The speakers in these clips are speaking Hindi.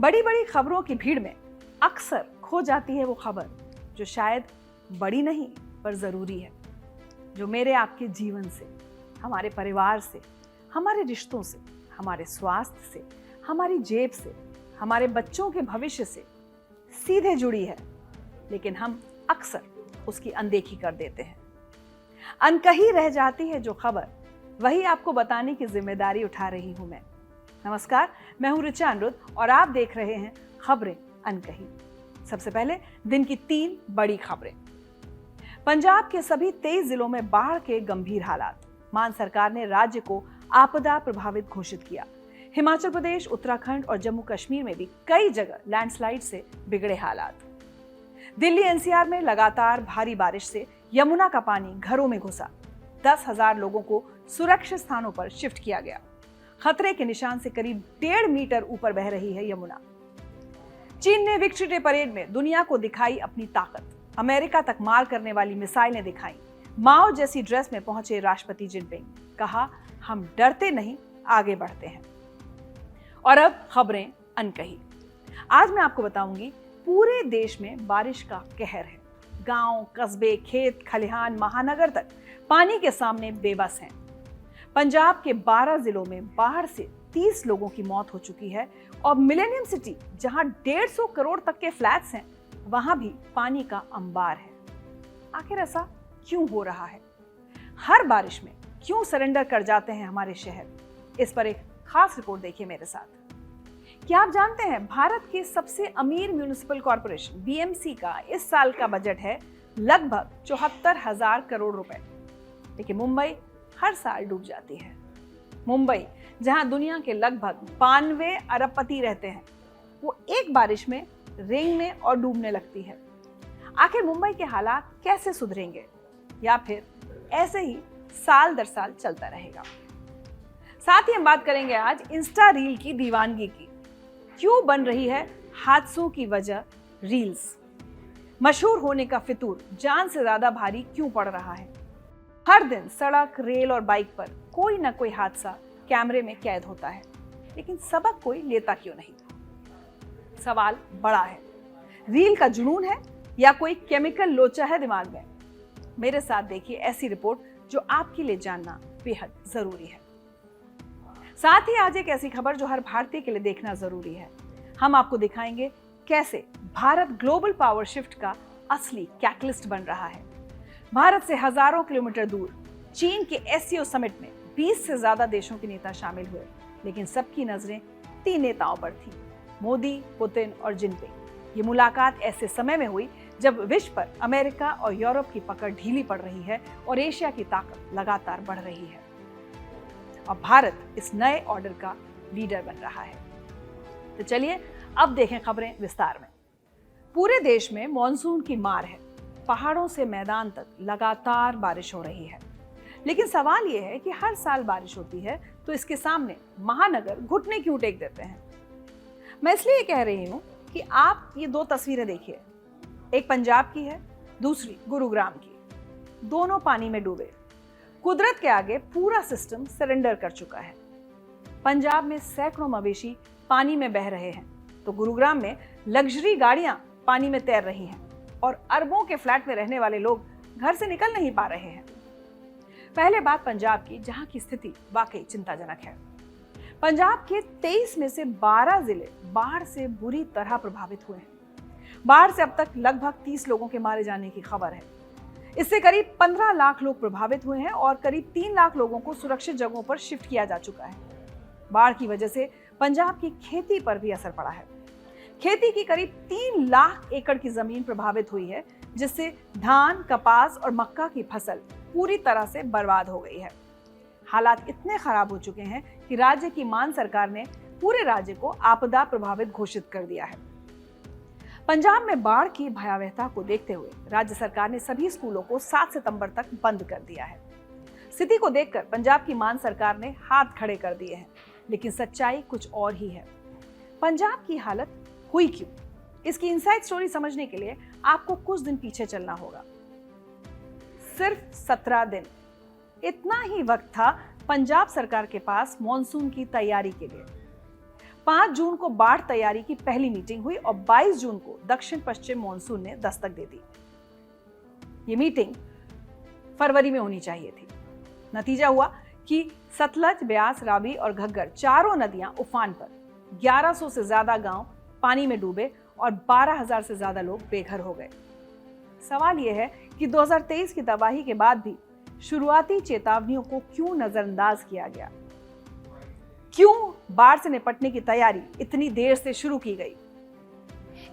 बड़ी बड़ी खबरों की भीड़ में अक्सर खो जाती है वो खबर जो शायद बड़ी नहीं पर जरूरी है, जो मेरे आपके जीवन से, हमारे परिवार से, हमारे रिश्तों से, हमारे स्वास्थ्य से, हमारी जेब से, हमारे बच्चों के भविष्य से सीधे जुड़ी है, लेकिन हम अक्सर उसकी अनदेखी कर देते हैं। अनकही रह जाती है जो खबर, वही आपको बताने की जिम्मेदारी उठा रही हूं मैं। नमस्कार, मैं हूं ऋचा अनिरुद्ध और आप देख रहे हैं खबरें अनकही। सबसे पहले दिन की 3 बड़ी खबरें। पंजाब के सभी 23 जिलों में बाढ़ के गंभीर हालात। मान सरकार ने राज्य को आपदा प्रभावित घोषित किया। हिमाचल प्रदेश, उत्तराखंड और जम्मू कश्मीर में भी कई जगह लैंडस्लाइड से बिगड़े हालात। दिल्ली एनसीआर में लगातार भारी बारिश से यमुना का पानी घरों में घुसा। 10,000 लोगों को सुरक्षित स्थानों पर शिफ्ट किया गया। खतरे के निशान से करीब 1.5 मीटर ऊपर बह रही है यमुना। चीन ने विक्ट्री डे परेड में दुनिया को दिखाई अपनी ताकत। अमेरिका तक मार करने वाली मिसाइलें दिखाई। माओ जैसी ड्रेस में पहुंचे राष्ट्रपति जिनपिंग। कहा, हम डरते नहीं, आगे बढ़ते हैं। और अब खबरें अनकही। आज मैं आपको बताऊंगी, पूरे देश में बारिश का कहर है। गांव, कस्बे, खेत, खलिहान, महानगर तक पानी के सामने बेबस हैं। पंजाब के 12 जिलों में बाढ़ से 30 लोगों की मौत हो चुकी है और मिलेनियम सिटी, जहां 150 करोड़ तक के फ्लैट्स हैं, वहां भी पानी का अंबार है। आखिर ऐसा क्यों हो रहा है? हर बारिश में क्यों सरेंडर कर जाते हैं हमारे शहर? इस पर एक खास रिपोर्ट देखिए मेरे साथ। क्या आप जानते हैं, भारत के सबसे अमीर म्युनिसिपल कॉर्पोरेशन बीएमसी का इस साल का बजट है लगभग 74,000 करोड़ रुपए, लेकिन मुंबई हर साल डूब जाती है। मुंबई, जहां दुनिया के लगभग 92 अरबपति रहते हैं, वो एक बारिश में रेंगने और डूबने लगती है। आखिर मुंबई के हालात कैसे सुधरेंगे, या फिर ऐसे ही साल दर साल चलता रहेगा? साथ ही हम बात करेंगे आज इंस्टा रील की दीवानगी की। क्यों बन रही है हादसों की वजह रील्स? मशहूर होने का फितूर जान से ज्यादा भारी क्यों पड़ रहा है? हर दिन सड़क, रेल और बाइक पर कोई ना कोई हादसा कैमरे में कैद होता है, लेकिन सबक कोई लेता क्यों नहीं? सवाल बड़ा है। रील का जुनून है या कोई केमिकल लोचा है दिमाग में? मेरे साथ देखिए ऐसी रिपोर्ट जो आपके लिए जानना बेहद जरूरी है। साथ ही आज एक ऐसी खबर जो हर भारतीय के लिए देखना जरूरी है। हम आपको दिखाएंगे कैसे भारत ग्लोबल पावर शिफ्ट का असली कैटलिस्ट बन रहा है। भारत से हजारों किलोमीटर दूर चीन के एससीओ समिट में 20 से ज्यादा देशों के नेता शामिल हुए, लेकिन सबकी नजरें 3 नेताओं पर थी, मोदी, पुतिन और जिनपिंग। ये मुलाकात ऐसे समय में हुई जब विश्व पर अमेरिका और यूरोप की पकड़ ढीली पड़ रही है और एशिया की ताकत लगातार बढ़ रही है। और भारत इस नए ऑर्डर का लीडर बन रहा है। तो चलिए अब देखें खबरें विस्तार में। पूरे देश में मॉनसून की मार है। पहाड़ों से मैदान तक लगातार बारिश हो रही है, लेकिन सवाल यह है कि हर साल बारिश होती है तो इसके सामने महानगर घुटने क्यों टेक देते हैं? मैं इसलिए कह रही हूं कि आप ये 2 तस्वीरें देखिए। एक पंजाब की है, दूसरी गुरुग्राम की। दोनों पानी में डूबे। कुदरत के आगे पूरा सिस्टम सरेंडर कर चुका है। पंजाब में सैकड़ों मवेशी पानी में बह रहे हैं, तो गुरुग्राम में लग्जरी गाड़ियां पानी में तैर रही हैं और अरबों के फ्लैट में रहने वाले लोग घर से निकल नहीं पा रहे हैं। पहले बात पंजाब की, जहां की स्थिति वाकई चिंताजनक है। पंजाब के 23 में से 12 जिले बाढ़ से बुरी तरह प्रभावित हुए हैं। बाढ़ से अब तक लगभग 30 लोगों के मारे जाने की खबर है। इससे करीब 15 लाख लोग प्रभावित हुए हैं और करीब 3 लाख लोगों को सुरक्षित जगहों पर शिफ्ट किया जा चुका है। बाढ़ की वजह से पंजाब की खेती पर भी असर पड़ा है। खेती की करीब 3 लाख एकड़ की जमीन प्रभावित हुई है, जिससे धान, कपास और मक्का की फसल पूरी तरह से बर्बाद हो गई है। हालात इतने खराब हो चुके हैं कि राज्य की मान सरकार ने पूरे राज्य को आपदा प्रभावित घोषित कर दिया है। पंजाब में बाढ़ की भयावहता को देखते हुए राज्य सरकार ने सभी स्कूलों को 7 सितंबर तक बंद कर दिया है। स्थिति को देखकर पंजाब की मान सरकार ने हाथ खड़े कर दिए हैं, लेकिन सच्चाई कुछ और ही है। पंजाब की हालत हुई क्यों? इसकी इनसाइड स्टोरी समझने के लिए आपको कुछ दिन पीछे चलना होगा। सिर्फ 17 दिन, इतना ही वक्त था पंजाब सरकार के पास मॉनसून की तैयारी के लिए। 5 जून को बाढ़ तैयारी की पहली मीटिंग हुई और 22 जून को दक्षिण पश्चिम मानसून ने दस्तक दे दी। ये मीटिंग फरवरी में होनी चाहिए थी। नतीजा हुआ कि सतलज, ब्यास, रावी और घग्गर चारों नदियां उफान पर, 1100 से ज्यादा गांव पानी में डूबे और 12,000 से ज्यादा लोग बेघर हो गए। सवाल यह है कि 2023 की तबाही के बाद भी शुरुआती चेतावनियों को क्यों नजरअंदाज किया गया? क्यों बाढ़ से निपटने की तैयारी इतनी देर से शुरू की गई?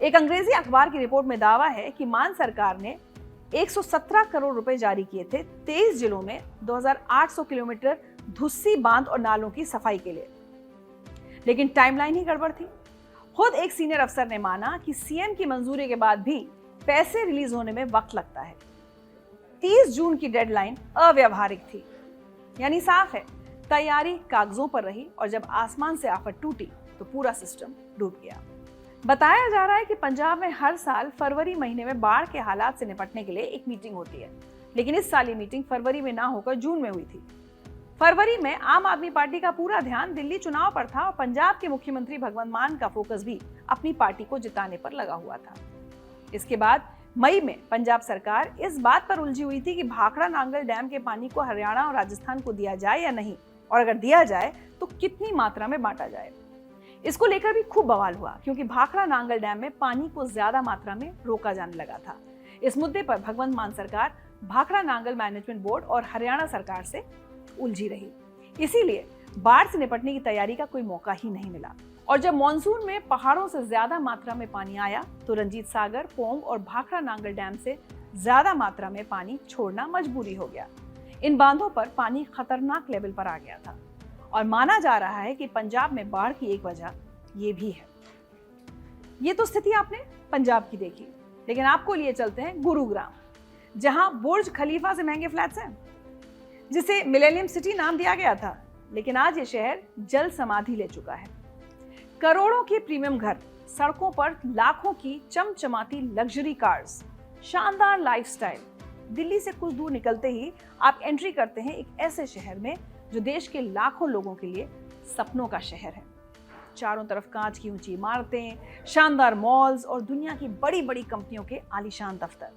एक अंग्रेजी अखबार की रिपोर्ट में दावा है कि मान सरकार ने 117 करोड़ रुपए जारी किए थे 23 जिलों में 2800 किलोमीटर धुस्सी बांध और नालों की सफाई के लिए, लेकिन टाइमलाइन ही गड़बड़ थी। खुद एक सीनियर अफसर ने माना कि सीएम की मंजूरी के बाद भी पैसे रिलीज होने में वक्त लगता है। 30 जून की डेडलाइन अव्यावहारिक थी, यानी साफ है तैयारी कागजों पर रही और जब आसमान से आफत टूटी तो पूरा सिस्टम डूब गया। बताया जा रहा है कि पंजाब में हर साल फरवरी महीने में बाढ़ के हालात से निपटने के लिए एक मीटिंग होती है, लेकिन इस साल ये मीटिंग फरवरी में ना होकर जून में हुई थी। फरवरी में आम आदमी पार्टी का पूरा ध्यान दिल्ली चुनाव पर था और पंजाब के मुख्यमंत्री भगवंत मान का फोकस भी अपनी पार्टी को जिताने पर लगा हुआ था। इसके बाद मई में पंजाब सरकार इस बात पर उलझी हुई थी कि भाखड़ा नांगल डैम के पानी को हरियाणा और राजस्थान को दिया जाए या नहीं, और अगर दिया जाए तो कितनी मात्रा में बांटा जाए। इसको लेकर भी खूब बवाल हुआ क्योंकि भाखड़ा नांगल डैम में पानी को ज्यादा मात्रा में रोका जाने लगा था। इस मुद्दे पर भगवंत मान सरकार भाखड़ा नांगल मैनेजमेंट बोर्ड और हरियाणा सरकार से उलझी रही। इसीलिए बाढ़ से निपटने की तैयारी का कोई मौका ही नहीं मिला। और जब मानसून में पहाड़ों से ज्यादा मात्रा में पानी आया तो रंजीत सागर, पोंग और भाखड़ा नांगल डैम से ज्यादा मात्रा में पानी छोड़ना मजबूरी हो गया। इन बांधों पर पानी खतरनाक लेवल पर आ गया था और माना जा रहा है कि पंजाब में बाढ़ की एक वजह ये भी है। ये तो स्थिति आपने पंजाब की देखी, लेकिन आपको लिए चलते हैं गुरुग्राम, जहां बुर्ज खलीफा से महंगे फ्लैट्स हैं, जिसे मिलेनियम सिटी नाम दिया गया था, लेकिन आज ये शहर जल समाधि ले चुका है। करोड़ों के प्रीमियम घर, सड़कों पर लाखों की चमचमाती लग्जरी कार्स, शानदार लाइफस्टाइल। दिल्ली से कुछ दूर निकलते ही आप एंट्री करते हैं एक ऐसे शहर में जो देश के लाखों लोगों के लिए सपनों का शहर है। चारों तरफ कांच की ऊंची इमारतें, शानदार मॉल्स और दुनिया की बड़ी बड़ी कंपनियों के आलीशान दफ्तर।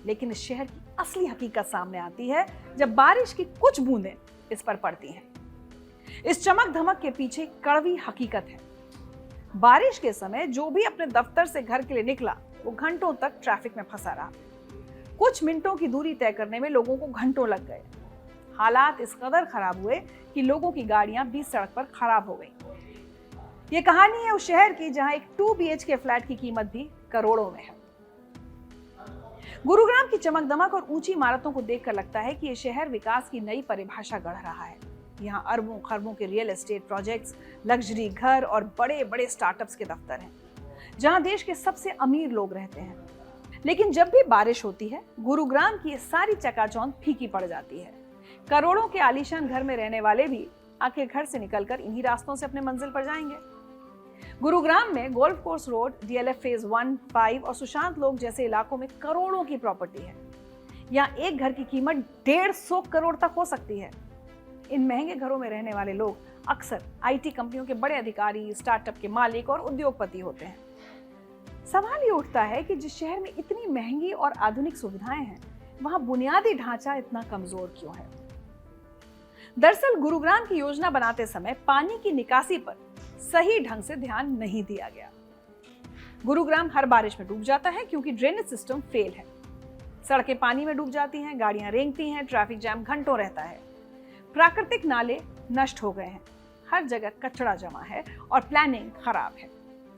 लेकिन इस शहर की असली हकीकत सामने आती है जब बारिश की कुछ बूंदें इस पर पड़ती हैं। इस चमक धमक के पीछे कड़वी हकीकत है। बारिश के समय जो भी अपने दफ्तर से घर के लिए निकला वो घंटों तक ट्रैफिक में फंसा रहा। कुछ मिनटों की दूरी तय करने में लोगों को घंटों लग गए। हालात इस कदर खराब हुए कि लोगों की गाड़ियां बीच सड़क पर खराब हो गईं। ये कहानी है उस शहर की जहां एक 2 BHK फ्लैट की कीमत भी करोड़ों में है। गुरुग्राम की चमक दमक और ऊंची इमारतों को देखकर लगता है कि यह शहर विकास की नई परिभाषा गढ़ रहा है। यहाँ अरबों खरबों के रियल एस्टेट प्रोजेक्ट्स, लग्जरी घर और बड़े बड़े स्टार्टअप्स के दफ्तर हैं, जहां देश के सबसे अमीर लोग रहते हैं। लेकिन जब भी बारिश होती है, गुरुग्राम की सारी चकाचौंध फीकी पड़ जाती है। करोड़ों के आलीशान घर में रहने वाले भी आखिर घर से निकलकर इन्हीं रास्तों से अपने मंजिल पर जाएंगे। गुरुग्राम में golf course road, DLF phase 1, 5 और सुशांत लोक जैसे इलाकों में करोड़ों की प्रॉपर्टी है। यहाँ एक घर की कीमत 150 करोड़ तक हो सकती है। इन महंगे घरों में रहने वाले लोग अक्सर IT कंपनियों के बड़े अधिकारी, स्टार्टअप के मालिक और उद्योगपति होते हैं। सवाल ये उठता है कि जिस शहर में इतनी महंगी और आधुनिक सुविधाएं हैं, वहां बुनियादी ढांचा इतना कमजोर क्यों है? दरअसल गुरुग्राम की योजना बनाते समय पानी की निकासी पर सही ढंग से ध्यान नहीं दिया गया। गुरुग्राम हर बारिश में डूब जाता है क्योंकि ड्रेनेज सिस्टम फेल है। सड़कें पानी में डूब जाती हैं, गाड़ियां रेंगती हैं, ट्रैफिक जैम घंटों रहता है। प्राकृतिक नाले नष्ट हो गए हैं, हर जगह कचरा जमा है और प्लानिंग खराब है।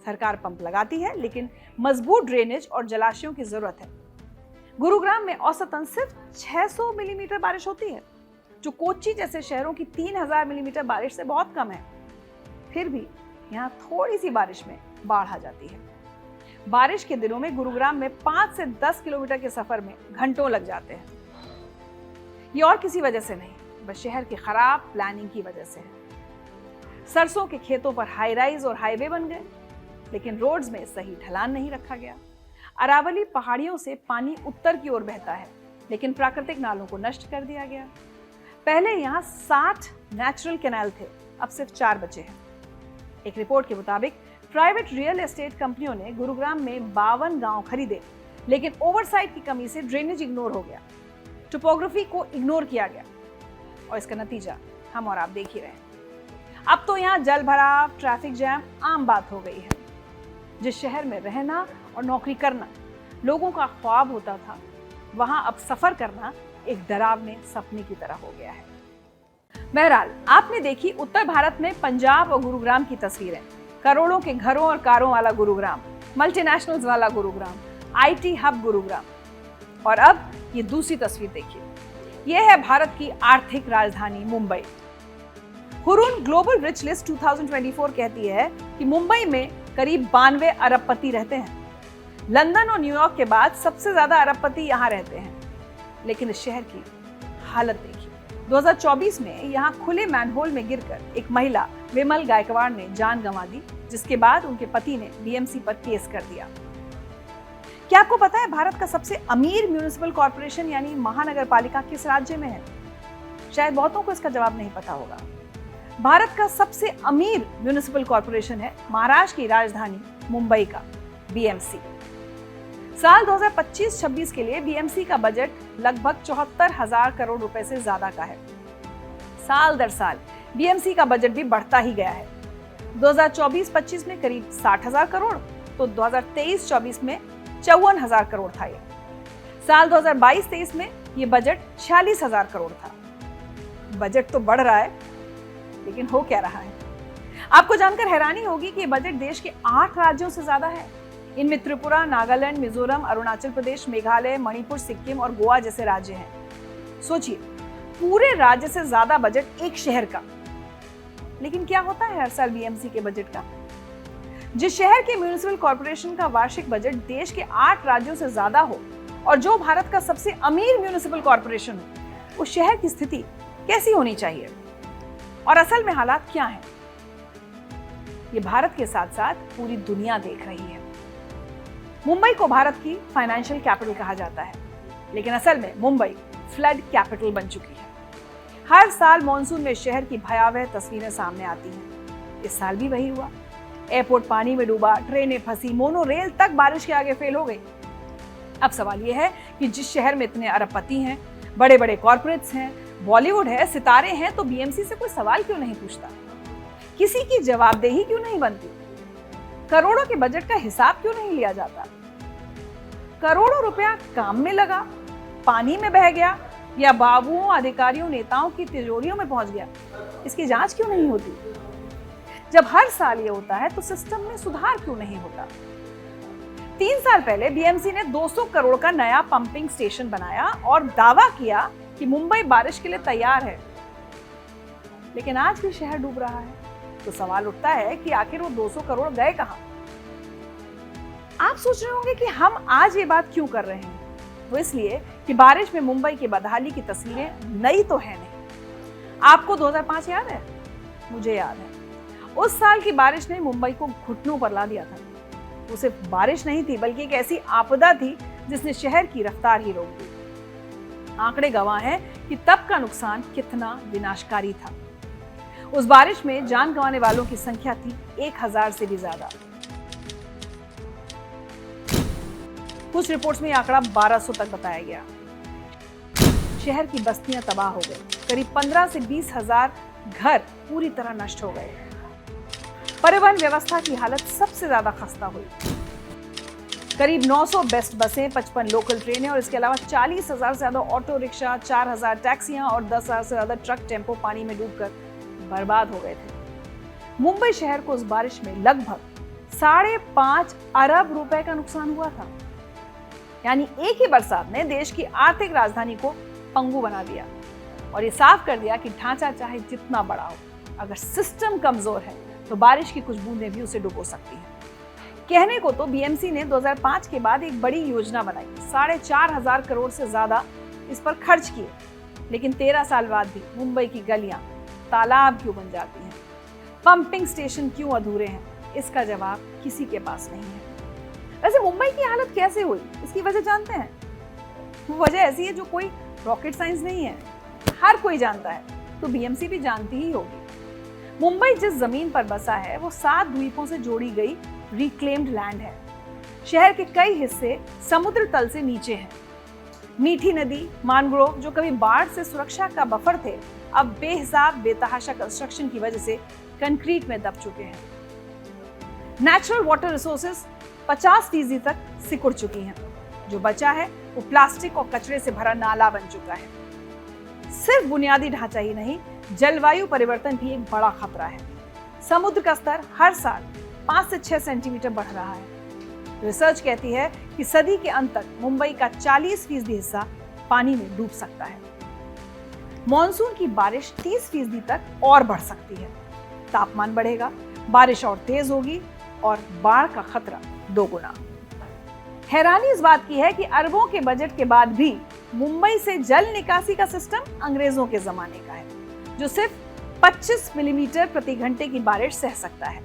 सरकार पंप लगाती है लेकिन मजबूत ड्रेनेज और जलाशयों की जरूरत है। गुरुग्राम में औसतन सिर्फ 600 मिलीमीटर बारिश होती है, जो कोच्चि जैसे शहरों की 3000 मिलीमीटर बारिश से बहुत कम है। फिर भी यहाँ थोड़ी सी बारिश में बाढ़ आ जाती है। बारिश के दिनों में गुरुग्राम में 5 से 10 किलोमीटर के सफर में घंटों लग जाते हैं। ये और किसी वजह से नहीं, बस शहर की खराब प्लानिंग की वजह से है। सरसों के खेतों पर हाई राइज और हाईवे बन गए, लेकिन रोड्स में सही ढलान नहीं रखा गया। अरावली पहाड़ियों से पानी उत्तर की ओर बहता है, लेकिन प्राकृतिक नालों को नष्ट कर दिया गया। पहले यहाँ 60 नेचुरल कैनाल थे, अब सिर्फ 4 बचे हैं। एक रिपोर्ट के मुताबिक प्राइवेट रियल एस्टेट कंपनियों ने गुरुग्राम में 52 गांव खरीदे, लेकिन ओवरसाइट की कमी से ड्रेनेज इग्नोर हो गया, टोपोग्राफी को इग्नोर किया गया और इसका नतीजा हम और आप देख ही रहे हैं। अब तो यहाँ जल भराव, ट्रैफिक जैम आम बात हो गई है। जिस शहर में रहना और नौकरी करना लोगों का ख्वाब होता था, वहां अब सफर करना एक डरावने सपने की तरह हो गया है। बहरहाल, आपने देखी उत्तर भारत में पंजाब और गुरुग्राम की तस्वीरें, करोड़ों के घरों और कारों वाला गुरुग्राम, मल्टीनेशनल्स वाला गुरुग्राम, आईटी हब गुरुग्राम। और अब ये दूसरी तस्वीर देखिए, यह है भारत की आर्थिक राजधानी Mumbai. Hurun global rich list 2024 कहती है कि मुंबई में करीब 92 अरबपति रहते हैं। लंदन और न्यूयॉर्क के बाद सबसे ज्यादा अरबपति यहाँ रहते हैं। लेकिन इस शहर की हालत देखिए। 2024 में यहाँ खुले मैनहोल में गिरकर एक महिला विमल गायकवाड़ ने जान गंवा दी, जिसके बाद उनके पति ने बीएमसी पर केस कर दिया। क्या आपको पता है भारत का सबसे अमीर म्युनिसिपल कॉर्पोरेशन यानी महानगर पालिका किस राज्य में है? शायद बहुतों को इसका जवाब नहीं पता होगा। भारत का सबसे अमीर म्युनिसिपल कॉर्पोरेशन है महाराष्ट्र की राजधानी मुंबई का बीएमसी। साल 2025-26 के लिए बीएमसी का बजट लगभग 74,000 करोड़ रुपए से ज्यादा का है। साल दर साल बीएमसी का बजट भी बढ़ता ही गया है। 2024-25 में करीब 60,000 करोड़, तो 2023-24 में 54,000 करोड़ था। ये साल 2022-23 में ये बजट 46,000 करोड़ था। बजट तो बढ़ रहा है, लेकिन हो क्या रहा है? आपको जानकर हैरानी होगी कि ये बजट देश के 8 राज्यों से ज्यादा है। इनमें त्रिपुरा, नागालैंड, मिजोरम, अरुणाचल प्रदेश, मेघालय, मणिपुर, सिक्किम और गोवा जैसे राज्य हैं। सोचिए, पूरे राज्य से ज्यादा बजट एक शहर का। लेकिन क्या होता है हर साल बीएमसी के बजट का? जिस शहर के म्युनिसिपल कॉर्पोरेशन का वार्षिक बजट देश के 8 राज्यों से ज्यादा हो और जो भारत का सबसे अमीर म्युनिसिपल कॉर्पोरेशन हो, उस शहर की स्थिति कैसी होनी चाहिए? और असल में हालात क्या हैं? ये भारत के साथ साथ पूरी दुनिया देख रही है। मुंबई को भारत की फाइनेंशियल कैपिटल कहा जाता है, लेकिन असल में मुंबई फ्लड कैपिटल बन चुकी है। हर साल मॉनसून में शहर की भयावह तस्वीरें सामने आती हैं। इस साल भी वही हुआ। एयरपोर्ट पानी में डूबा, ट्रेनें फंसी, मोनो रेल तक बारिश के आगे फेल हो गई। अब सवाल यह है कि जिस शहर में इतने अरबपति हैं, बड़े बड़े कॉर्पोरेट्स हैं, बॉलीवुड है, सितारे हैं, तो बीएमसी से कोई सवाल क्यों नहीं पूछता? किसी की जवाबदेही क्यों नहीं बनती? करोड़ों के बजट का हिसाब क्यों नहीं लिया जाता? करोड़ों रुपया काम में लगा, पानी में बह गया या बाबुओं, अधिकारियों, नेताओं की तिजोरियों में पहुंच गया, इसकी जांच क्यों नहीं होती? जब हर साल ये होता है तो सिस्टम में सुधार क्यों नहीं होता? 3 साल पहले बीएमसी ने 200 करोड़ का नया पंपिंग स्टेशन बनाया और दावा किया कि मुंबई बारिश के लिए तैयार है। लेकिन आज भी शहर डूब रहा है। तो सवाल उठता है कि आखिर वो 200 करोड़ गए कहां? आप सोच रहे होंगे कि हम आज ये बात क्यों कर रहे हैं। वो इसलिए कि बारिश में मुंबई की बदहाली की तस्वीरें नई तो है नहीं। आपको 2005 याद है? मुझे याद है। उस साल की बारिश ने मुंबई को घुटनों पर ला दिया था। वो सिर्फ बारिश नहीं थी, बल्कि एक ऐसी आपदा थी जिसने शहर की रफ्तार ही रोक दी। आंकड़े गवाह हैं कि तब का नुकसान कितना विनाशकारी था। उस बारिश में जान गंवाने वालों की संख्या थी 1000 से भी ज्यादा। कुछ रिपोर्ट्स में यह आंकड़ा 1200 तक बताया गया। शहर की बस्तियां तबाह हो गई। करीब 15 से 20,000 घर पूरी तरह नष्ट हो गए। परिवहन व्यवस्था की हालत सबसे ज्यादा खस्ता हुई। करीब 900 बेस्ट बसें, 55 लोकल ट्रेनें और इसके अलावा 40,000 से ज्यादा ऑटो रिक्शा, 4,000 टैक्सियां और 10,000 से ज्यादा ट्रक टेम्पो पानी में डूबकर बर्बाद हो गए थे। मुंबई शहर को उस बारिश में लगभग 5.5 अरब रुपए का नुकसान हुआ था। यानी एक ही बरसात ने देश की आर्थिक राजधानी को पंगु बना दिया और ये साफ कर दिया कि ढांचा चाहे जितना बड़ा हो, अगर सिस्टम कमजोर है तो बारिश की कुछ बूंदें भी उसे डुबो सकती हैं। कहने को तो बीएमसी ने 2005 के बाद एक बड़ी योजना बनाई, 4,500 करोड़ से ज्यादा इस पर खर्च किए, लेकिन 13 साल बाद भी मुंबई की गलियां तालाब क्यों बन जाती हैं? पंपिंग स्टेशन क्यों अधूरे हैं? इसका जवाब किसी के पास नहीं है। वैसे मुंबई की हालत कैसे हुई, इसकी वजह जानते हैं? वो वजह ऐसी है जो कोई रॉकेट साइंस नहीं है, हर कोई जानता है, तो बीएमसी भी जानती ही होगी। मुंबई जिस जमीन पर बसा है वो 7 द्वीपों से जोड़ी गई रिक्लेम्ड लैंड है। शहर के कई हिस्से समुद्र तल से नीचे हैं। मीठी नदी, मैंग्रोव जो कभी बाढ़ से सुरक्षा का बफर थे, अब बेहिसाब बेतहाशा कंस्ट्रक्शन की वजह से कंक्रीट में दब चुके हैं। नेचुरल वाटर रिसोर्सेज 50% तक सिकुड़ चुकी हैं। जो बचा है वो प्लास्टिक और कचरे से भरा नाला बन चुका है। सिर्फ बुनियादी ढांचा ही नहीं, जलवायु परिवर्तन भी एक बड़ा खतरा है। समुद्र का स्तर हर साल 5 से 6 सेंटीमीटर बढ़ रहा है। रिसर्च कहती है कि सदी के अंत तक मुंबई का 40% हिस्सा पानी में डूब सकता है। मॉनसून की बारिश 30% तक और बढ़ सकती है। तापमान बढ़ेगा, बारिश और तेज होगी और बाढ़ का खतरा दोगुना। हैरानी इस बात की है कि अरबों के बजट के बाद भी मुंबई से जल निकासी का सिस्टम अंग्रेजों के जमाने का है, जो सिर्फ 25 मिलीमीटर प्रति घंटे की बारिश सह सकता है।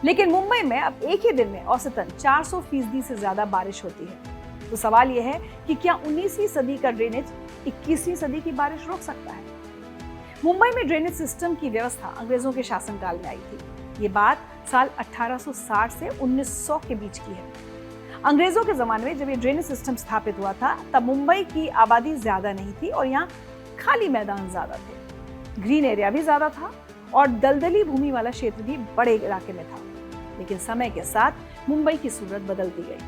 लेकिन मुंबई में अब एक ही दिन में औसतन 400% से ज्यादा बारिश होती है। तो सवाल यह है कि क्या 19वीं सदी का ड्रेनेज 21वीं सदी की बारिश रोक सकता है? मुंबई में ड्रेनेज सिस्टम की व्यवस्था अंग्रेजों के शासनकाल में आई थी। ये बात साल 1860 से 1900 के बीच की है। अंग्रेजों के जमाने में जब ये ड्रेनेज सिस्टम स्थापित हुआ था, तब मुंबई की आबादी ज्यादा नहीं थी और यहाँ खाली मैदान ज्यादा थे, ग्रीन एरिया भी ज्यादा था और दलदली भूमि वाला क्षेत्र भी बड़े इलाके में था। लेकिन समय के साथ मुंबई की सूरत बदलती गई,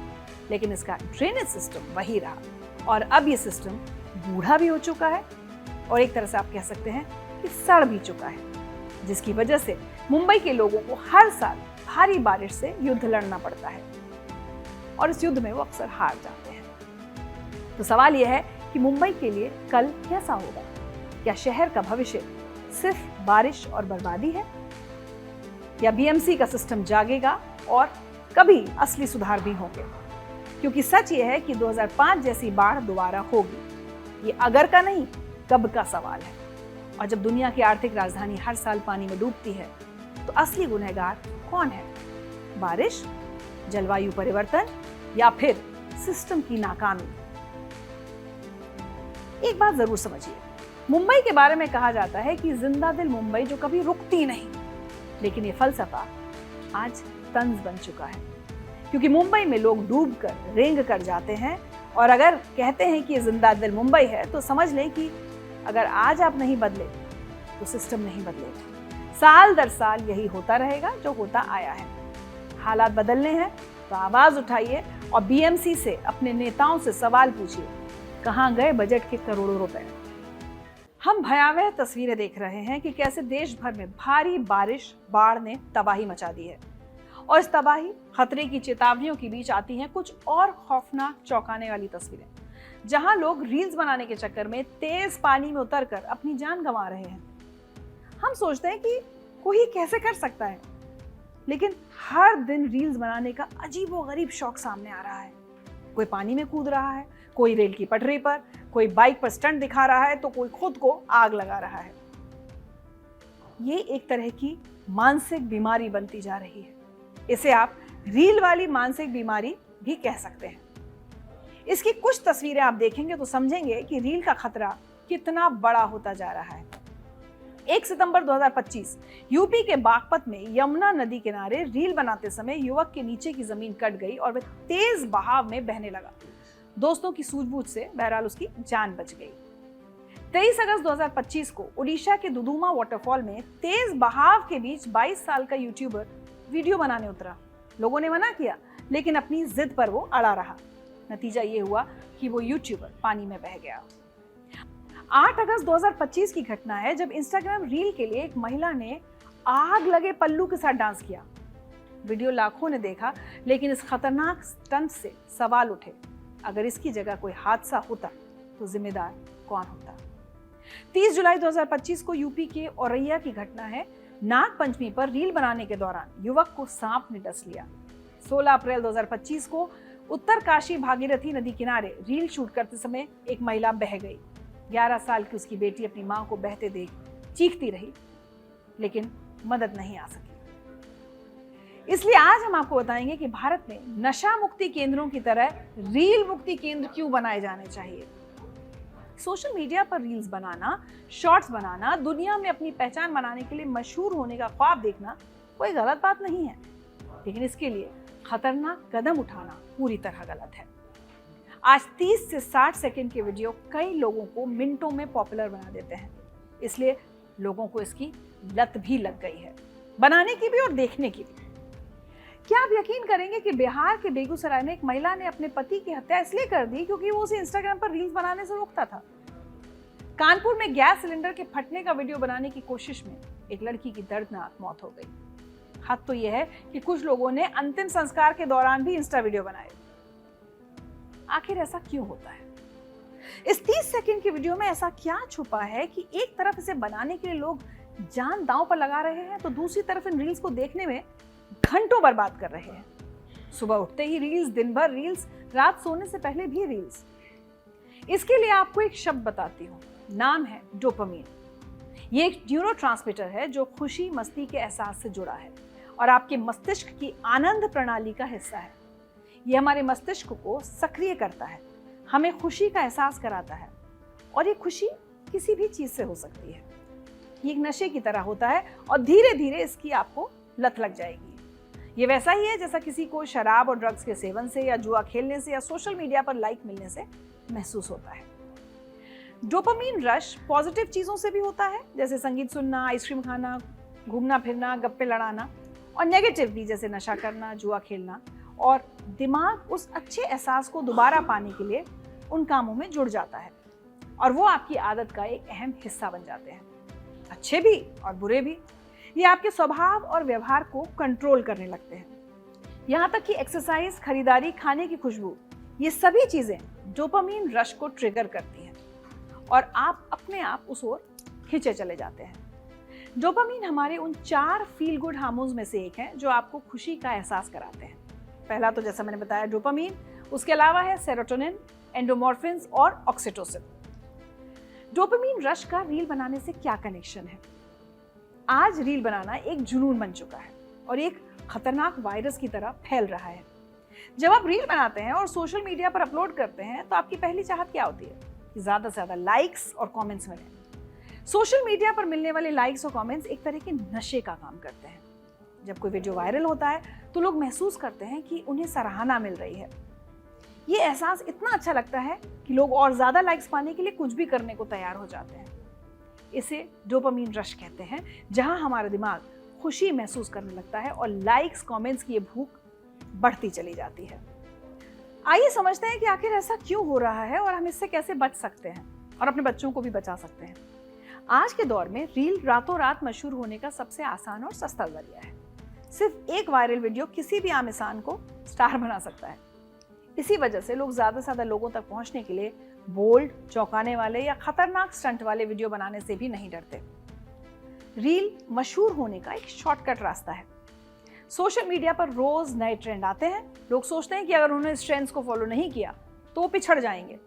लेकिन इसका ड्रेनेज सिस्टम वही रहा और अब ये सिस्टम बूढ़ा भी हो चुका है और एक तरह से आप कह सकते हैं कि सड़ भी चुका है, जिसकी वजह से मुंबई के लोगों को हर साल भारी बारिश से युद्ध लड़ना पड़ता है और इस युद्ध में वो अक्सर हार जाते हैं। तो सवाल यह है कि मुंबई के लिए कल कैसा होगा? क्या शहर का भविष्य सिर्फ बारिश और बर्बादी है, या बीएमसी का सिस्टम जागेगा और कभी असली सुधार भी होंगे? क्योंकि सच ये है कि 2005 जैसी बाढ़ दोबारा होगी। ये अगर का नहीं, कब का सवाल है। और जब दुनिया की आर्थिक राजधानी हर साल पानी में डूबती है, तो असली गुनहगार कौन है? बारिश, जलवायु परिवर्तन या फिर सिस्टम की नाकामी? एक बात जरूर समझिए, मुंबई के बारे में कहा जाता है कि जिंदा दिल मुंबई जो कभी रुकती नहीं, लेकिन ये फलसफा आज तंज बन चुका है, क्योंकि मुंबई में लोग डूब कर रेंग कर जाते हैं। और अगर कहते हैं कि ये जिंदा दिल मुंबई है, तो समझ लें कि अगर आज आप नहीं बदले तो सिस्टम नहीं बदलेगा। साल दर साल यही होता रहेगा जो होता आया है। हालात बदलने हैं तो आवाज उठाइए और बीएमसी से, अपने नेताओं से सवाल पूछिए, कहां गए बजट के करोड़ों रुपए? हम भयावह तस्वीरें देख रहे हैं कि कैसे देश भर में भारी बारिश, बाढ़ ने तबाही मचा दी है। और इस तबाही, खतरे की चेतावनियों के बीच आती हैं कुछ और खौफनाक, चौंकाने वाली तस्वीरें, जहां लोग रील्स बनाने के चक्कर में तेज पानी में उतरकर अपनी जान गंवा रहे हैं। हम सोचते हैं कि कोई कैसे कर सकता है, लेकिन हर दिन रील्स बनाने का अजीबोगरीब शौक सामने आ रहा है। कोई पानी में कूद रहा है, कोई रेल की पटरी पर, कोई बाइक पर स्टंट दिखा रहा है, तो कोई खुद को आग लगा रहा है। ये एक तरह की मानसिक बीमारी बनती जा रही है। इसे आप रील वाली मानसिक बीमारी भी कह सकते हैं। इसकी कुछ तस्वीरें आप देखेंगे तो समझेंगे कि रील का खतरा कितना बड़ा होता जा रहा है। 1 सितंबर 2025 यूपी के बागपत में यमुना नदी किनारे रील बनाते समय युवक के नीचे की जमीन कट गई और वह तेज बहाव में बहने लगा। दोस्तों की सूझबूझ से बहरहाल उसकी जान बच गई। 23 अगस्त 2025 को ओडिशा के दुदुमा वाटरफॉल में तेज बहाव के बीच 22 साल का यूट्यूबर वीडियो बनाने उतरा। लोगों ने मना किया, लेकिन अपनी जिद पर वो अड़ा रहा। नतीजा ये हुआ कि वो यूट्यूबर पानी में बह गया। 8 अगस्त 2025 की घटना है, जब इंस्टाग्राम रील के लिए एक महिला ने आग लगे पल्लू के साथ डांस किया। वीडियो लाखों ने देखा, लेकिन इस खतरनाक स्टंट से सवाल उठे, अगर इसकी जगह कोई हादसा होता तो जिम्मेदार कौन होता? 30 जुलाई 2025 को यूपी के औरैया की घटना है। नाग पंचमी पर रील बनाने के दौरान युवक को सांप ने डस लिया। 16 अप्रैल 2025 को उत्तरकाशी भागीरथी नदी किनारे रील शूट करते समय एक महिला बह गई। 11 साल की उसकी बेटी अपनी मां को बहते देख चीखती रही, लेकिन मदद नहीं आ सकी। इसलिए आज हम आपको बताएंगे कि भारत में नशा मुक्ति केंद्रों की तरह रील मुक्ति केंद्र क्यों बनाए जाने चाहिए। सोशल मीडिया पर रील्स बनाना, शॉर्ट्स बनाना, दुनिया में अपनी पहचान बनाने के लिए मशहूर होने का ख्वाब देखना कोई गलत बात नहीं है, लेकिन इसके लिए खतरनाक कदम उठाना पूरी तरह गलत है। आज 30 से 60 सेकंड के वीडियो कई लोगों को मिनटों में पॉपुलर बना देते हैं, इसलिए लोगों को इसकी लत भी लग गई है, बनाने की भी और देखने की भी। क्या आप यकीन करेंगे कि बिहार के बेगूसराय में एक महिला ने अपने पति की हत्या इसलिए कर दी क्योंकि वो उसे इंस्टाग्राम पर रील्स बनाने से रोकता था। कानपुर में गैस सिलेंडर के फटने का वीडियो बनाने की कोशिश में एक लड़की की दर्दनाक मौत हो गई। हद तो यह है कि कुछ लोगों ने अंतिम संस्कार के दौरान भी इंस्टा वीडियो बनाए। आखिर ऐसा क्यों होता है? इस 30 सेकंड की वीडियो में ऐसा क्या छुपा है कि एक तरफ इसे बनाने के लिए लोग जान दांव पर लगा रहे हैं तो दूसरी तरफ इन रील्स को देखने में घंटों बर्बाद कर रहे हैं। सुबह उठते ही रील्स, दिन भर रील्स, रात सोने से पहले भी रील्स। इसके लिए आपको एक शब्द बताती हूँ, नाम है डोपामीन। ये एक न्यूरोट्रांसमीटर है जो खुशी, मस्ती के एहसास से जुड़ा है और आपके मस्तिष्क की आनंद प्रणाली का हिस्सा है। ये हमारे मस्तिष्क को सक्रिय करता है, हमें खुशी का एहसास कराता है और ये खुशी किसी भी चीज से हो सकती है। ये एक नशे की तरह होता है और धीरे धीरे इसकी आपको लत लग जाएगी। ये वैसा ही है जैसा किसी को शराब और ड्रग्स के सेवन से या जुआ खेलने से या सोशल मीडिया पर लाइक मिलने से महसूस होता है। डोपामीन रश पॉजिटिव चीजों से भी होता है, जैसे संगीत सुनना, आइसक्रीम खाना, घूमना फिरना, गप्पे लड़ाना, और नेगेटिव भी, जैसे नशा करना, जुआ खेलना। और दिमाग उस अच्छे एहसास को दोबारा पाने के लिए उन कामों में जुड़ जाता है और वो आपकी आदत का एक अहम हिस्सा बन जाते हैं, अच्छे भी और बुरे भी। ये आपके स्वभाव और व्यवहार को कंट्रोल करने लगते हैं। यहाँ तक कि एक्सरसाइज, खरीदारी, खाने की खुशबू, ये सभी चीजें डोपामीन रश को ट्रिगर करती हैं और आप अपने आप उस ओर खींचे चले जाते हैं। डोपामीन हमारे उन 4 फील गुड हार्मोन्स में से एक है जो आपको खुशी का एहसास कराते हैं। पहला तो जैसा मैंने बताया डोपामीन, उसके अलावा है सेरोटोनिन, एंडोमॉर्फिन्स और ऑक्सीटोसिन। डोपामीन रश का रील बनाने से क्या कनेक्शन है? आज रील बनाना एक जुनून बन चुका है और एक खतरनाक वायरस की तरह फैल रहा है। जब आप रील बनाते हैं और सोशल मीडिया पर अपलोड करते हैं तो आपकी पहली चाहत क्या होती है कि ज्यादा से ज्यादा लाइक्स और कमेंट्स मिलें। सोशल मीडिया पर मिलने वाले लाइक्स और कमेंट्स एक तरह के नशे का काम करते हैं। जब कोई वीडियो वायरल होता है तो लोग महसूस करते हैं कि उन्हें सराहना मिल रही है। ये एहसास इतना अच्छा लगता है कि लोग और ज्यादा लाइक्स पाने के लिए कुछ भी करने को तैयार हो जाते हैं। इसे डोपामीन रश कहते हैं, जहां हमारा दिमाग खुशी महसूस करने लगता है और लाइक्स, कमेंट्स की ये भूख बढ़ती चली जाती है। आइए समझते हैं कि आखिर ऐसा क्यों हो रहा है और हम इससे कैसे बच सकते हैं और अपने बच्चों को भी बचा सकते हैं। आज के दौर में रील रातों रात मशहूर होने का सबसे आसान और सस्ता जरिया है। सिर्फ एक वायरल वीडियो किसी भी आम इंसान को स्टार बना सकता है। इसी वजह से लोग ज्यादा से ज्यादा लोगों तक पहुंचने के लिए बोल्ड, चौंकाने वाले या खतरनाक स्टंट वाले वीडियो बनाने से भी नहीं डरते। रील मशहूर होने का एक शॉर्टकट रास्ता है। सोशल मीडिया पर रोज नए ट्रेंड आते हैं। लोग सोचते हैं कि अगर उन्होंने इस ट्रेंड्स को फॉलो नहीं किया तो वो पिछड़ जाएंगे।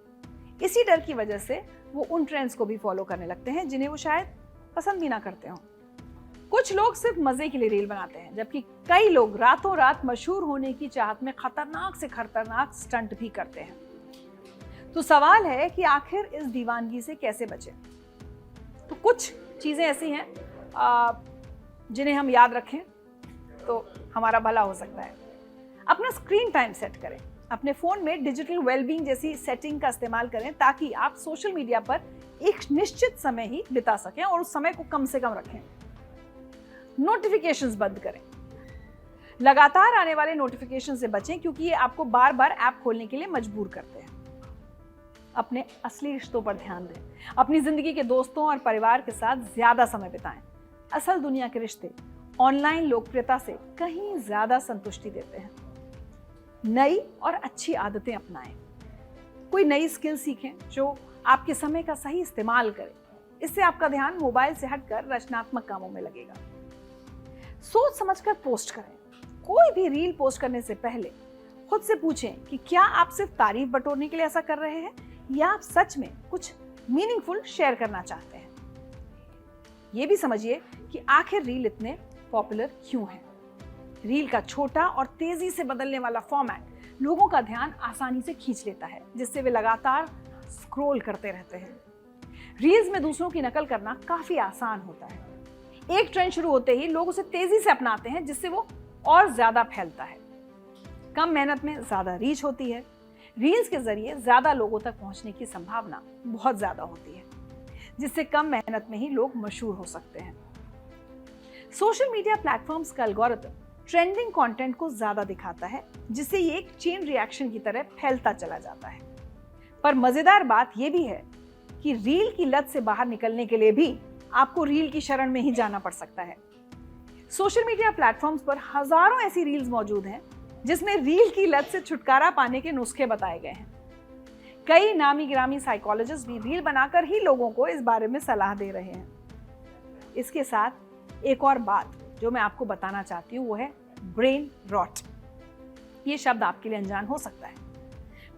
इसी डर की वजह से वो उन ट्रेंड्स को भी फॉलो करने लगते हैं जिन्हें वो शायद पसंद भी ना करते हों। कुछ लोग सिर्फ मजे के लिए रील बनाते हैं, जबकि कई लोग रातों रात मशहूर होने की चाहत में खतरनाक से खतरनाक स्टंट भी करते हैं। तो सवाल है कि आखिर इस दीवानगी से कैसे बचें? तो कुछ चीजें ऐसी हैं जिन्हें हम याद रखें तो हमारा भला हो सकता है। अपना स्क्रीन टाइम सेट करें। अपने फोन में डिजिटल वेलबींग जैसी सेटिंग का इस्तेमाल करें ताकि आप सोशल मीडिया पर एक निश्चित समय ही बिता सकें और उस समय को कम से कम रखें। नोटिफिकेशंस बंद करें। लगातार आने वाले नोटिफिकेशन से बचें क्योंकि ये आपको बार बार ऐप खोलने के लिए मजबूर करते हैं। अपने असली रिश्तों पर ध्यान दें। अपनी जिंदगी के दोस्तों और परिवार के साथ ज्यादा समय बिताएं। असल दुनिया के रिश्ते ऑनलाइन लोकप्रियता से कहीं ज्यादा संतुष्टि देते हैं। नई और अच्छी आदतें अपनाएं। कोई नई स्किल सीखें जो आपके समय का सही इस्तेमाल करे। इससे आपका ध्यान मोबाइल से हटकर रचनात्मक कामों में लगेगा। सोच समझकर पोस्ट करें। कोई भी रील पोस्ट करने से पहले खुद से पूछें कि क्या आप सिर्फ तारीफ बटोरने के लिए ऐसा कर रहे हैं या आप सच में कुछ मीनिंगफुल शेयर करना चाहते हैं। ये भी समझिए कि आखिर रील इतने पॉपुलर क्यों हैं। रील का छोटा और तेजी से बदलने वाला फॉर्मेट लोगों का ध्यान आसानी से खींच लेता है, जिससे वे लगातार स्क्रॉल करते रहते हैं। रील्स में दूसरों की नकल करना काफी आसान होता है। एक ट्रेंड शुरू होते ही लोग उसे तेजी से अपनाते हैं, जिससे वो और ज्यादा फैलता है। कम मेहनत में ज्यादा रीच होती है। रील्स के जरिए ज्यादा लोगों तक पहुंचने की संभावना बहुत ज्यादा होती है, जिससे कम मेहनत में ही लोग मशहूर हो सकते हैं। सोशल मीडिया प्लेटफॉर्म्स का एल्गोरिथम ट्रेंडिंग कंटेंट को ज्यादा दिखाता है, जिससे ये एक चेन रिएक्शन की तरह फैलता चला जाता है। पर मजेदार बात यह भी है कि रील की लत से बाहर निकलने के लिए भी आपको रील की शरण में ही जाना पड़ सकता है। सोशल मीडिया प्लेटफॉर्म्स पर हजारों ऐसी रील्स मौजूद हैं जिसमें रील की लत से छुटकारा पाने के नुस्खे बताए गए हैं। कई नामी गिरामी साइकोलॉजिस्ट भी रील बनाकर ही लोगों को इस बारे में सलाह दे रहे हैं। इसके साथ एक और बात जो मैं आपको बताना चाहती हूँ वो है ब्रेन रॉट। ये शब्द आपके लिए अनजान हो सकता है।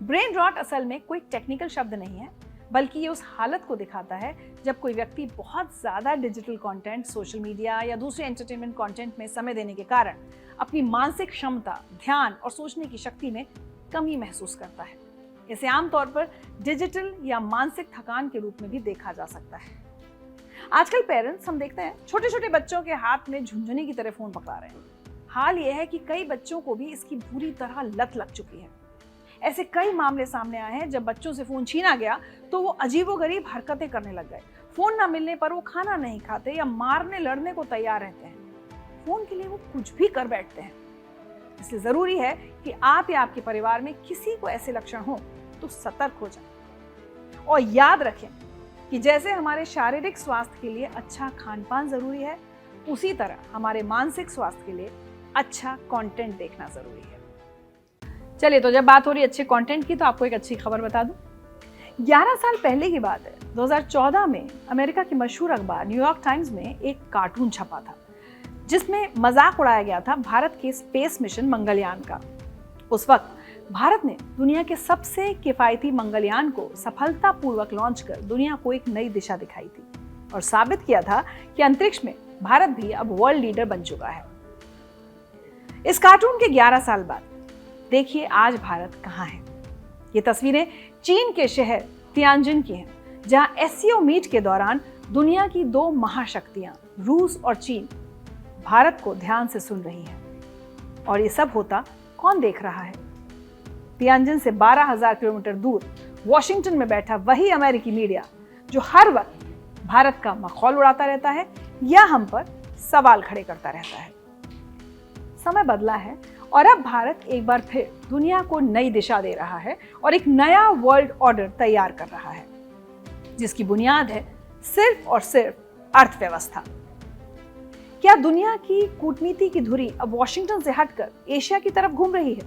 ब्रेन रॉट असल में कोई टेक्निकल शब्द नहीं है, बल्कि ये उस हालत को दिखाता है जब कोई व्यक्ति बहुत ज़्यादा डिजिटल कंटेंट, सोशल मीडिया या दूसरे एंटरटेनमेंट कंटेंट में समय देने के कारण अपनी मानसिक क्षमता, ध्यान और सोचने की शक्ति में कमी महसूस करता है। इसे आमतौर पर डिजिटल या मानसिक थकान के रूप में भी देखा जा सकता है। आजकल पेरेंट्स हम देखते हैं छोटे छोटे बच्चों के हाथ में झुनझुनी की तरह फोन पकड़ा रहे हैं। हाल यह है कि कई बच्चों को भी इसकी बुरी तरह लत लग चुकी है। ऐसे कई मामले सामने आए हैं जब बच्चों से फोन छीना गया तो वो अजीबोगरीब हरकतें करने लग गए। फोन ना मिलने पर वो खाना नहीं खाते या मारने लड़ने को तैयार रहते हैं। फोन के लिए वो कुछ भी कर बैठते हैं। इसलिए जरूरी है कि आप या आपके परिवार में किसी को ऐसे लक्षण हो तो सतर्क हो जाएं। और याद रखें कि जैसे हमारे शारीरिक स्वास्थ्य के लिए अच्छा खान पान जरूरी है, उसी तरह हमारे मानसिक स्वास्थ्य के लिए अच्छा कंटेंट देखना जरूरी है। चलिए, तो जब बात हो रही है अच्छे कंटेंट की, तो आपको एक अच्छी खबर बता दूं। 11 साल पहले की बात है। 2014 में अमेरिका की मशहूर अखबार न्यूयॉर्क टाइम्स में एक कार्टून छपा था जिसमें मजाक उड़ाया गया था भारत के स्पेस मिशन मंगलयान का। उस वक्त भारत ने दुनिया के सबसे किफायती मंगलयान को सफलतापूर्वक लॉन्च कर दुनिया को एक नई दिशा दिखाई थी और साबित किया था कि अंतरिक्ष में भारत भी अब वर्ल्ड लीडर बन चुका है। इस कार्टून के 11 साल बाद देखिए आज भारत कहाँ है। ये तस्वीरें चीन के शहर तियानजिन की हैं, जहां एससीओ मीट के दौरान दुनिया की दो महाशक्तियां रूस और चीन भारत को ध्यान से सुन रही हैं। और ये सब होता कौन देख रहा है? तियानजिन से 12,000 किलोमीटर दूर वॉशिंगटन में बैठा वही अमेरिकी मीडिया जो हर वक्त भारत का मखौल उड़ाता रहता है या हम पर सवाल खड़े करता रहता है। समय बदला है और अब भारत एक बार फिर दुनिया को नई दिशा दे रहा है और एक नया वर्ल्ड ऑर्डर तैयार कर रहा है, जिसकी बुनियाद है सिर्फ और सिर्फ अर्थव्यवस्था। क्या दुनिया की कूटनीति की धुरी अब वॉशिंगटन से हटकर एशिया की तरफ घूम रही है?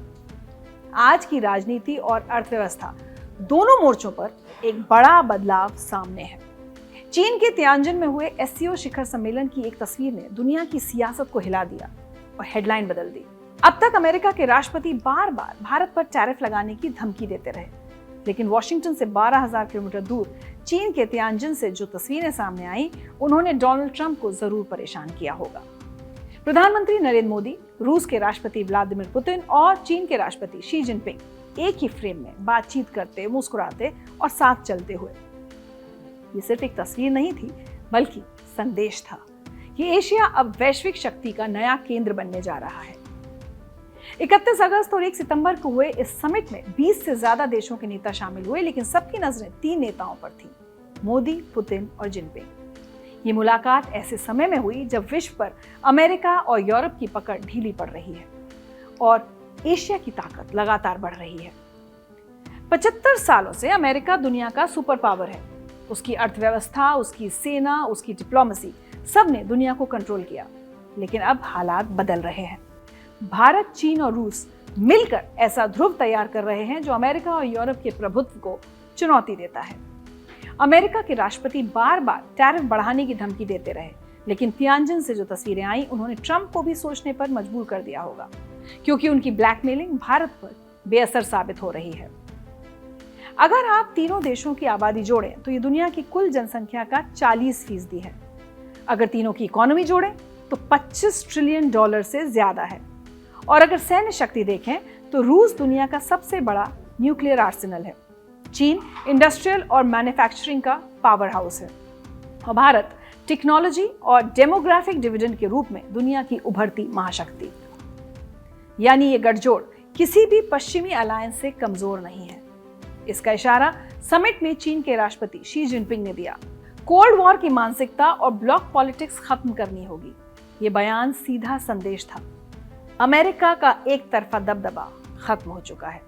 आज की राजनीति और अर्थव्यवस्था दोनों मोर्चों पर एक बड़ा बदलाव सामने है। चीन के तियानजिन में हुए एससीओ शिखर सम्मेलन की एक तस्वीर ने दुनिया की सियासत को हिला दिया और हेडलाइन बदल दी। अब तक अमेरिका के राष्ट्रपति बार बार भारत पर टैरिफ लगाने की धमकी देते रहे, लेकिन वॉशिंगटन से 12,000 किलोमीटर दूर चीन के तियानजिन से जो तस्वीरें सामने आई, उन्होंने डोनाल्ड ट्रंप को जरूर परेशान किया होगा। प्रधानमंत्री नरेंद्र मोदी, रूस के राष्ट्रपति व्लादिमीर पुतिन और चीन के राष्ट्रपति शी जिनपिंग एक ही फ्रेम में बातचीत करते, मुस्कुराते और साथ चलते हुए। ये सिर्फ एक तस्वीर नहीं थी, बल्कि संदेश था कि एशिया अब वैश्विक शक्ति का नया केंद्र बनने जा रहा है। 31 अगस्त और 1 सितंबर को हुए इस समिट में 20 से ज्यादा देशों के नेता शामिल हुए, लेकिन सबकी नजरें 3 नेताओं पर थी, मोदी, पुतिन और जिनपिंग। ये मुलाकात ऐसे समय में हुई जब विश्व पर अमेरिका और यूरोप की पकड़ ढीली पड़ रही है और एशिया की ताकत लगातार बढ़ रही है। 75 सालों से अमेरिका दुनिया का सुपर पावर है। उसकी अर्थव्यवस्था, उसकी सेना, उसकी डिप्लोमेसी, सब ने दुनिया को कंट्रोल किया। लेकिन अब हालात बदल रहे हैं। भारत, चीन और रूस मिलकर ऐसा ध्रुव तैयार कर रहे हैं जो अमेरिका और यूरोप के प्रभुत्व को चुनौती देता है। अमेरिका के राष्ट्रपति बार बार टैरिफ बढ़ाने की धमकी देते रहे, लेकिन तियानजिन से जो तस्वीरें आई, उन्होंने ट्रंप को भी सोचने पर मजबूर कर दिया होगा, क्योंकि उनकी ब्लैकमेलिंग भारत पर बेअसर साबित हो रही है। अगर आप तीनों देशों की आबादी जोड़ें तो ये दुनिया की कुल जनसंख्या का 40% है। अगर तीनों की इकोनॉमी जोड़ें तो $25 ट्रिलियन से ज्यादा है। और अगर सैन्य शक्ति देखें तो रूस दुनिया का सबसे बड़ा न्यूक्लियर आर्सेनल है। चीन इंडस्ट्रियल और मैन्युफैक्चरिंग का पावर हाउस है और भारत टेक्नोलॉजी और डेमोग्राफिक डिविडेंड के रूप में दुनिया की उभरती महाशक्ति। यानी ये गठजोड़ किसी भी पश्चिमी अलायंस से कमजोर नहीं है। इसका इशारा समिट में चीन के राष्ट्रपति शी जिनपिंग ने दिया। कोल्ड वॉर की मानसिकता और ब्लॉक पॉलिटिक्स खत्म करनी होगी। ये बयान सीधा संदेश था। अमेरिका का एक तरफा दबदबा खत्म हो चुका है।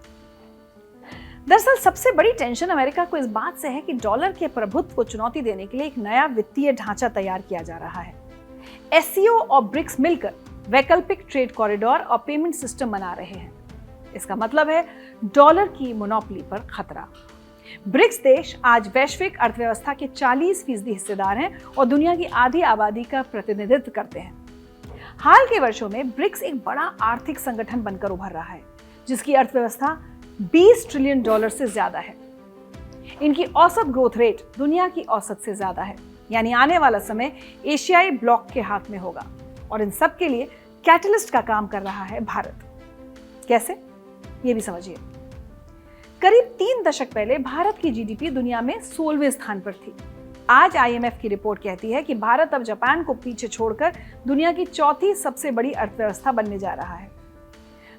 दरअसल सबसे बड़ी टेंशन अमेरिका को इस बात से है कि डॉलर के प्रभुत्व को चुनौती देने के लिए एक नया वित्तीय ढांचा तैयार किया जा रहा है। एससीओ और ब्रिक्स मिलकर वैकल्पिक ट्रेड कॉरिडोर और पेमेंट सिस्टम बना रहे हैं। इसका मतलब है डॉलर की मोनोपोली पर खतरा। ब्रिक्स देश आज वैश्विक अर्थव्यवस्था के 40% हिस्सेदार हैं और दुनिया की आधी आबादी का प्रतिनिधित्व करते हैं। हाल के वर्षों में ब्रिक्स एक बड़ा आर्थिक संगठन बनकर उभर रहा है, जिसकी अर्थव्यवस्था $20 ट्रिलियन से ज्यादा है। इनकी औसत ग्रोथ रेट दुनिया की औसत से ज्यादा है। यानी आने वाला समय एशियाई ब्लॉक के हाथ में होगा और इन सब के लिए कैटलिस्ट का काम कर रहा है भारत। कैसे, ये भी समझिए। करीब 3 दशक पहले भारत की जीडीपी दुनिया में 16वें स्थान पर थी। आज आईएमएफ की रिपोर्ट कहती है कि भारत अब जापान को पीछे छोड़कर दुनिया की 4थी सबसे बड़ी अर्थव्यवस्था बनने जा रहा है।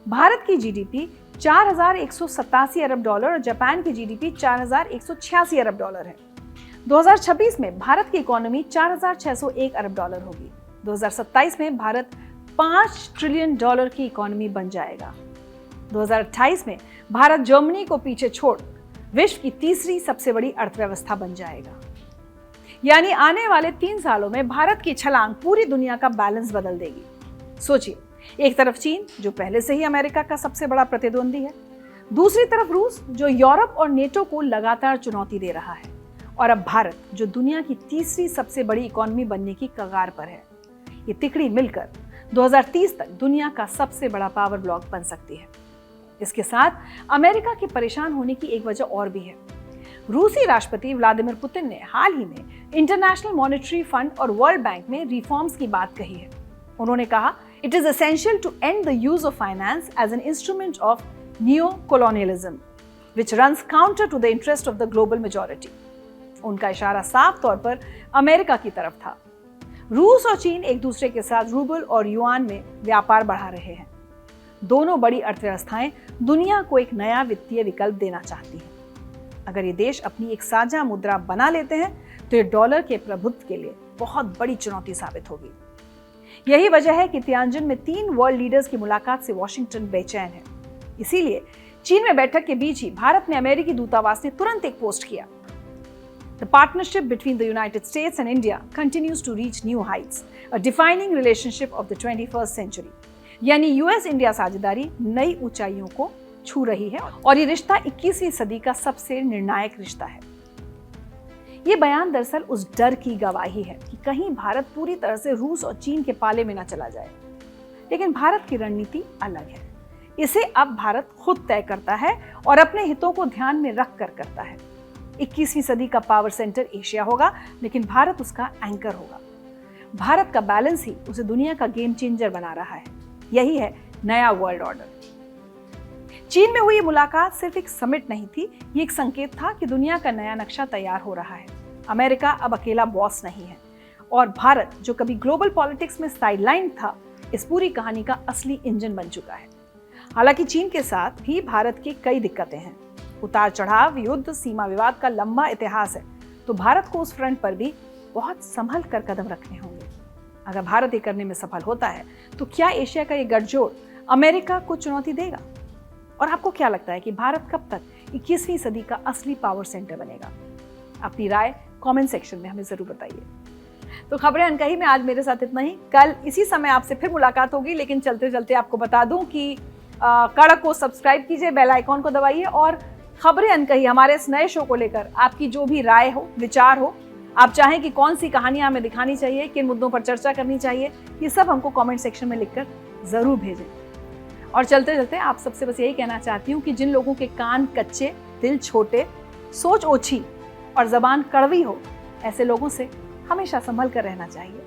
भारत की जीडीपी $4,187 अरब और जापान की जीडीपी $4,186 अरब है। 2026 में भारत की इकोनॉमी $4,601 अरब होगी। 2027 में भारत $5 ट्रिलियन की इकोनॉमी बन जाएगा। 2028 में भारत जर्मनी को पीछे छोड़ विश्व की 3री सबसे बड़ी अर्थव्यवस्था बन जाएगा। यानी आने वाले 3 सालों में भारत की छलांग पूरी दुनिया का बैलेंस बदल देगी। सोचिए, एक तरफ चीन जो पहले से ही अमेरिका का सबसे बड़ा प्रतिद्वंदी है, दूसरी तरफ रूस जो यूरोप और नेटो को लगातार चुनौती दे रहा है, और अब भारत जो दुनिया की 3री सबसे बड़ी इकोनॉमी बनने की कगार पर है। ये तिकड़ी मिलकर 2030 तक दुनिया का सबसे बड़ा पावर ब्लॉक बन सकती है। इसके साथ अमेरिका के परेशान होने की एक वजह और भी है। रूसी राष्ट्रपति व्लादिमीर पुतिन ने हाल ही में इंटरनेशनल मॉनेटरी फंड और वर्ल्ड बैंक में रिफॉर्म्स की बात कही है। उन्होंने कहा, it is essential to end the use of finance as an instrument of new colonialism which runs counter to the interest of the global majority. उनका इशारा साफ तौर पर अमेरिका की तरफ था। रूस और चीन एक दूसरे के साथ रूबल और युआन में व्यापार बढ़ा रहे हैं। दोनों बड़ी अर्थव्यवस्थाएं दुनिया को एक नया वित्तीय विकल्प देना चाहती हैं। अगर ये देश अपनी एक साझा मुद्रा बना लेते हैं तो ये डॉलर के प्रभुत्व के लिए बहुत बड़ी चुनौती साबित होगी। यही वजह है कि तियानजिन में 3 वर्ल्ड लीडर्स की मुलाकात से वॉशिंगटन बेचैन है। इसीलिए चीन में बैठक के बीच ही भारत में अमेरिकी दूतावास ने तुरंत एक पोस्ट किया। The partnership between the United States and India continues to reach new heights, a defining relationship of the 21st century. यानी यूएस इंडिया साझेदारी नई ऊंचाइयों को छू रही है और ये रिश्ता 21वीं सदी का सबसे निर्णायक रिश्ता है। ये बयान दरअसल उस डर की गवाही है कि कहीं भारत पूरी तरह से रूस और चीन के पाले में न चला जाए। लेकिन भारत की रणनीति अलग है। इसे अब भारत खुद तय करता है और अपने हितों को ध्यान में रख कर करता है। 21वीं सदी का पावर सेंटर एशिया होगा, लेकिन भारत उसका एंकर होगा। भारत का बैलेंस ही उसे दुनिया का गेम चेंजर बना रहा है। यही है नया वर्ल्ड ऑर्डर। चीन में हुई मुलाकात सिर्फ एक समिट नहीं थी, ये एक संकेत था कि दुनिया का नया नक्शा तैयार हो रहा है। अमेरिका अब अकेला बॉस नहीं है और भारत जो कभी ग्लोबल पॉलिटिक्स में साइडलाइन था, इस पूरी कहानी का असली इंजन बन चुका है। हालांकि चीन के साथ भी भारत की कई दिक्कतें हैं। उतार चढ़ाव, युद्ध, सीमा विवाद का लंबा इतिहास है, तो भारत को उस फ्रंट पर भी बहुत संभल कर कदम रखने होंगे। अगर भारत ये करने में सफल होता है तो क्या एशिया का ये गठजोड़ अमेरिका को चुनौती देगा? और आपको क्या लगता है कि भारत कब तक 21वीं सदी का असली पावर सेंटर बनेगा? अपनी राय कमेंट सेक्शन में हमें जरूर बताइए। तो खबरें अनकही में आज मेरे साथ इतना ही। कल इसी समय आपसे फिर मुलाकात होगी, लेकिन चलते चलते आपको बता दूं कि कड़क को सब्सक्राइब कीजिए, बेल आइकॉन को दबाइए और खबरें अनकही हमारे इस नए शो को लेकर आपकी जो भी राय हो, विचार हो, आप चाहें कि कौन सी कहानियां हमें दिखानी चाहिए, किन मुद्दों पर चर्चा करनी चाहिए, ये सब हमको कमेंट सेक्शन में लिखकर जरूर भेजें। और चलते चलते आप सबसे बस यही कहना चाहती हूँ कि जिन लोगों के कान कच्चे, दिल छोटे, सोच ओछी और जबान कड़वी हो, ऐसे लोगों से हमेशा संभल कर रहना चाहिए।